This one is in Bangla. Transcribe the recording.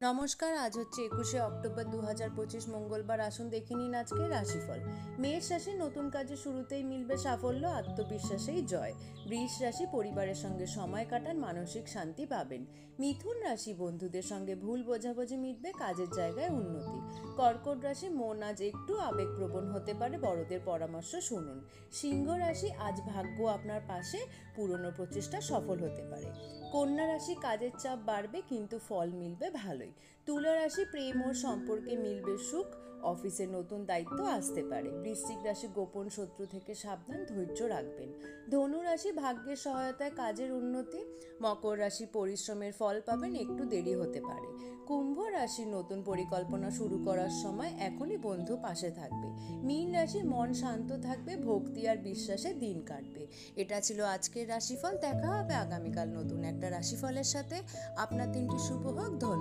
নমস্কার। আজ হচ্ছে 21শে অক্টোবর 2025 মঙ্গলবার। আসুন দেখে নিন আজকের রাশিফল। মেষ রাশি নতুন কাজে শুরুতেই মিলবে সাফল্য, আত্মবিশ্বাসেই জয়। বৃষ রাশি পরিবারের সঙ্গে সময় কাটান, মানসিক শান্তি পাবেন। মিথুন রাশি বন্ধুদের সঙ্গে ভুল বোঝাবুঝি মিটবে, কাজের জায়গায় উন্নতি। কর্কট রাশি মন আজ একটু আবেগপ্রবণ হতে পারে, বড়দের পরামর্শ শুনুন। সিংহ রাশি আজ ভাগ্য আপনার পাশে, পুরনো প্রচেষ্টা সফল হতে পারে। কন্যা রাশি কাজের চাপ বাড়বে কিন্তু ফল মিলবে ভালোই। তুলা রাশি প্রেম ও সম্পর্কে মিলবে সুখ, অফিসে নতুন দায়িত্ব আসতে পারে। বৃশ্চিক রাশি গোপন শত্রু থেকে সাবধান, ধৈর্য রাখবেন। ধনু রাশি ভাগ্যের সহায়তায় কাজের উন্নতি। মকর রাশি পরিশ্রমের ফল পাবেন, একটু দেরি হতে পারে। কুম্ভ রাশি নতুন পরিকল্পনা শুরু করার সময়, এখনই বন্ধু পাশে থাকবে। মীন রাশি মন শান্ত থাকবে, ভক্তি আর বিশ্বাসে দিন কাটবে। এটা ছিল আজকের রাশিফল। দেখা হবে আগামীকাল নতুন একটা রাশিফলের সাথে। আপনার দিনটি শুভ হোক। ধন্যবাদ।